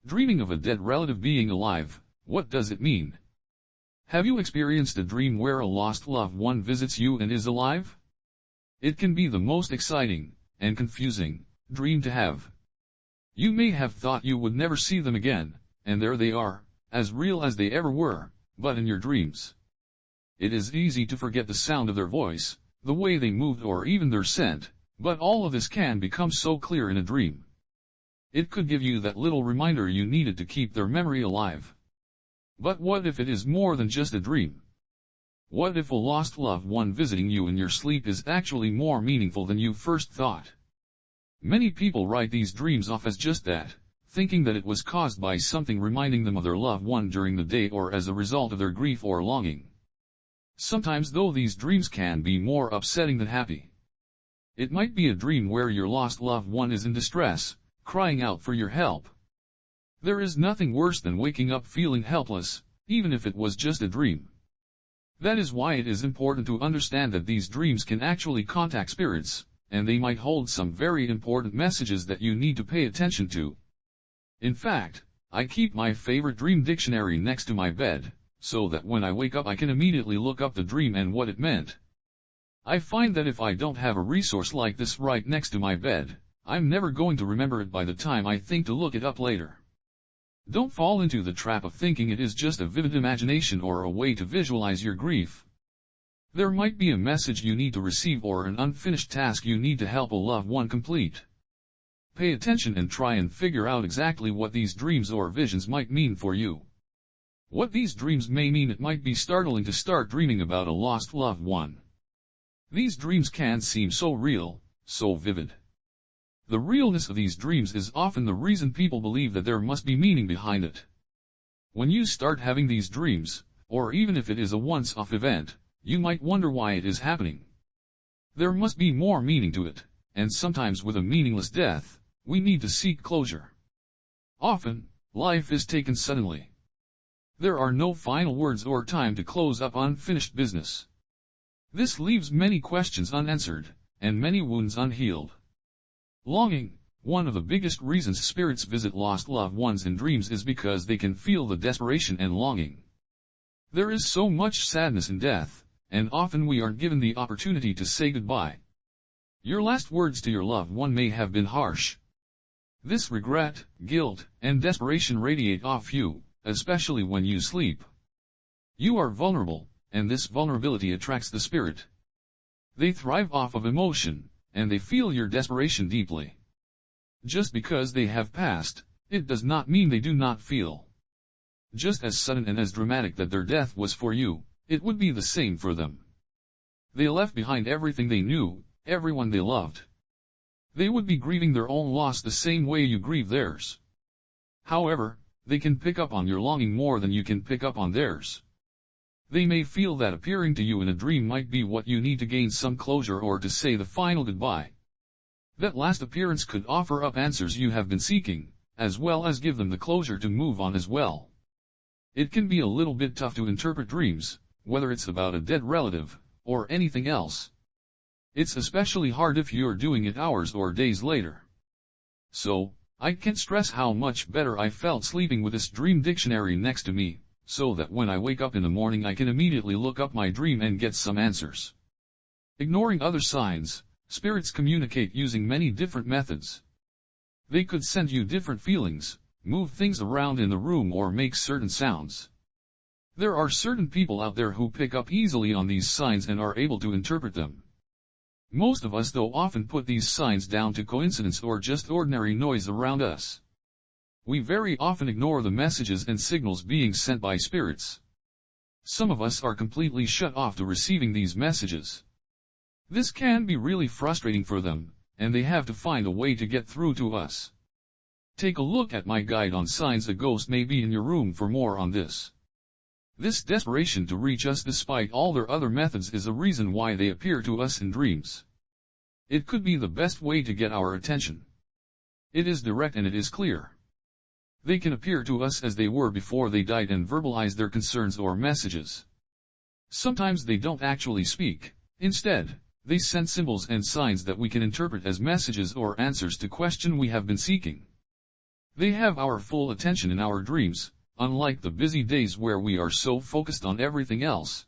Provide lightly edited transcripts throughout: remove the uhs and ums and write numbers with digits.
Dreaming of a dead relative being alive, what does it mean? Have you experienced a dream where a lost loved one visits you and is alive? It can be the most exciting and confusing dream to have. You may have thought you would never see them again, and there they are, as real as they ever were, but in your dreams. It is easy to forget the sound of their voice, the way they moved, or even their scent, but all of this can become so clear in a dream. It could give you that little reminder you needed to keep their memory alive. But what if it is more than just a dream? What if a lost loved one visiting you in your sleep is actually more meaningful than you first thought? Many people write these dreams off as just that, thinking that it was caused by something reminding them of their loved one during the day or as a result of their grief or longing. Sometimes though these dreams can be more upsetting than happy. It might be a dream where your lost loved one is in distress, crying out for your help. There is nothing worse than waking up feeling helpless, even if it was just a dream. That is why it is important to understand that these dreams can actually contact spirits, and they might hold some very important messages that you need to pay attention to. In fact, I keep my favorite dream dictionary next to my bed, so that when I wake up I can immediately look up the dream and what it meant. I find that if I don't have a resource like this right next to my bed, I'm never going to remember it by the time I think to look it up later. Don't fall into the trap of thinking it is just a vivid imagination or a way to visualize your grief. There might be a message you need to receive or an unfinished task you need to help a loved one complete. Pay attention and try and figure out exactly what these dreams or visions might mean for you. What these dreams may mean. It might be startling to start dreaming about a lost loved one. These dreams can seem so real, so vivid. The realness of these dreams is often the reason people believe that there must be meaning behind it. When you start having these dreams, or even if it is a once-off event, you might wonder why it is happening. There must be more meaning to it, and sometimes with a meaningless death, we need to seek closure. Often, life is taken suddenly. There are no final words or time to close up unfinished business. This leaves many questions unanswered, and many wounds unhealed. Longing. One of the biggest reasons spirits visit lost loved ones in dreams is because they can feel the desperation and longing. There is so much sadness in death, and often we aren't given the opportunity to say goodbye. Your last words to your loved one may have been harsh. This regret, guilt, and desperation radiate off you, especially when you sleep. You are vulnerable, and this vulnerability attracts the spirit. They thrive off of emotion, and they feel your desperation deeply. Just because they have passed, it does not mean they do not feel. Just as sudden and as dramatic that their death was for you, it would be the same for them. They left behind everything they knew, everyone they loved. They would be grieving their own loss the same way you grieve theirs. However, they can pick up on your longing more than you can pick up on theirs. They may feel that appearing to you in a dream might be what you need to gain some closure or to say the final goodbye. That last appearance could offer up answers you have been seeking, as well as give them the closure to move on as well. It can be a little bit tough to interpret dreams, whether it's about a dead relative, or anything else. It's especially hard if you're doing it hours or days later. So, I can't stress how much better I felt sleeping with this dream dictionary next to me, so that when I wake up in the morning I can immediately look up my dream and get some answers. Ignoring other signs, spirits communicate using many different methods. They could send you different feelings, move things around in the room or make certain sounds. There are certain people out there who pick up easily on these signs and are able to interpret them. Most of us though often put these signs down to coincidence or just ordinary noise around us. We very often ignore the messages and signals being sent by spirits. Some of us are completely shut off to receiving these messages. This can be really frustrating for them, and they have to find a way to get through to us. Take a look at my guide on signs a ghost may be in your room for more on this. This desperation to reach us despite all their other methods is a reason why they appear to us in dreams. It could be the best way to get our attention. It is direct and it is clear. They can appear to us as they were before they died and verbalize their concerns or messages. Sometimes they don't actually speak. Instead, they send symbols and signs that we can interpret as messages or answers to questions we have been seeking. They have our full attention in our dreams, unlike the busy days where we are so focused on everything else.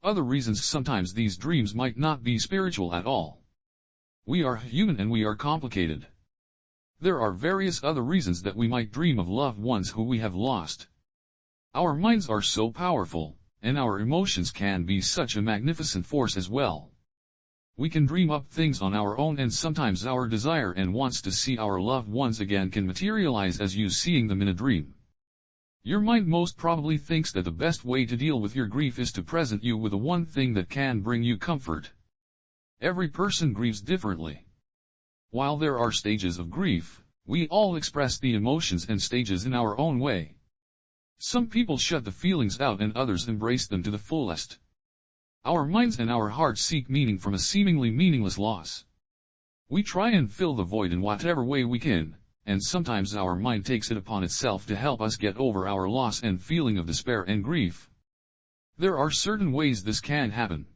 Other reasons sometimes these dreams might not be spiritual at all. We are human and we are complicated. There are various other reasons that we might dream of loved ones who we have lost. Our minds are so powerful, and our emotions can be such a magnificent force as well. We can dream up things on our own, and sometimes our desire and wants to see our loved ones again can materialize as you seeing them in a dream. Your mind most probably thinks that the best way to deal with your grief is to present you with the one thing that can bring you comfort. Every person grieves differently. While there are stages of grief, we all express the emotions and stages in our own way. Some people shut the feelings out and others embrace them to the fullest. Our minds and our hearts seek meaning from a seemingly meaningless loss. We try and fill the void in whatever way we can, and sometimes our mind takes it upon itself to help us get over our loss and feeling of despair and grief. There are certain ways this can happen.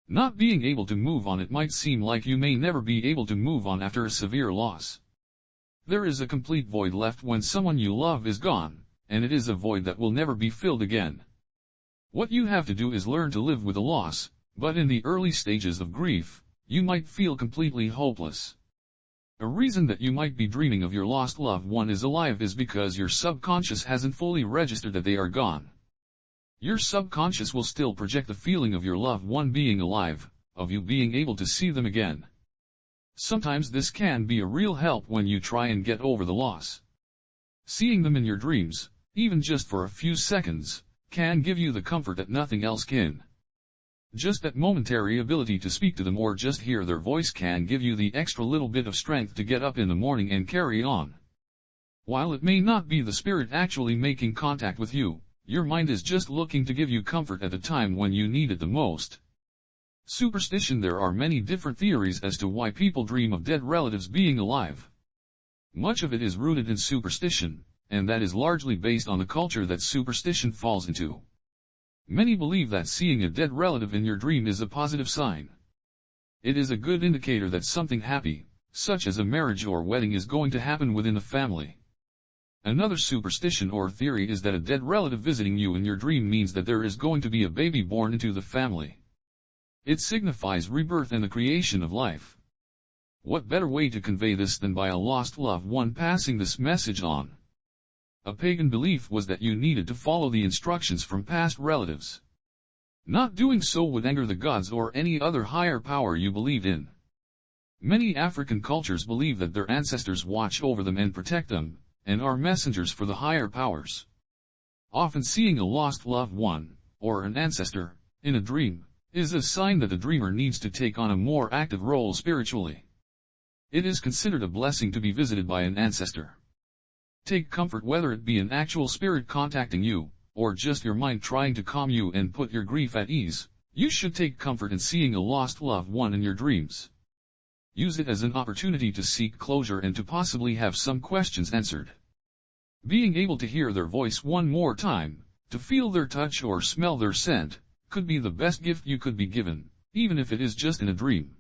Not being able to move on. It might seem like you may never be able to move on after a severe loss. There is a complete void left when someone you love is gone, and it is a void that will never be filled again. What you have to do is learn to live with a loss, but in the early stages of grief, you might feel completely hopeless. A reason that you might be dreaming of your lost loved one is alive is because your subconscious hasn't fully registered that they are gone. Your subconscious will still project the feeling of your loved one being alive, of you being able to see them again. Sometimes this can be a real help when you try and get over the loss. Seeing them in your dreams, even just for a few seconds, can give you the comfort that nothing else can. Just that momentary ability to speak to them or just hear their voice can give you the extra little bit of strength to get up in the morning and carry on. While it may not be the spirit actually making contact with you, your mind is just looking to give you comfort at a time when you need it the most. Superstition. There are many different theories as to why people dream of dead relatives being alive. Much of it is rooted in superstition, and that is largely based on the culture that superstition falls into. Many believe that seeing a dead relative in your dream is a positive sign. It is a good indicator that something happy, such as a marriage or wedding, is going to happen within the family. Another superstition or theory is that a dead relative visiting you in your dream means that there is going to be a baby born into the family. It signifies rebirth and the creation of life. What better way to convey this than by a lost loved one passing this message on? A pagan belief was that you needed to follow the instructions from past relatives. Not doing so would anger the gods or any other higher power you believed in. Many African cultures believe that their ancestors watch over them and protect them, and are messengers for the higher powers. Often seeing a lost loved one, or an ancestor, in a dream, is a sign that the dreamer needs to take on a more active role spiritually. It is considered a blessing to be visited by an ancestor. Take comfort whether it be an actual spirit contacting you, or just your mind trying to calm you and put your grief at ease. You should take comfort in seeing a lost loved one in your dreams. Use it as an opportunity to seek closure and to possibly have some questions answered. Being able to hear their voice one more time, to feel their touch or smell their scent, could be the best gift you could be given, even if it is just in a dream.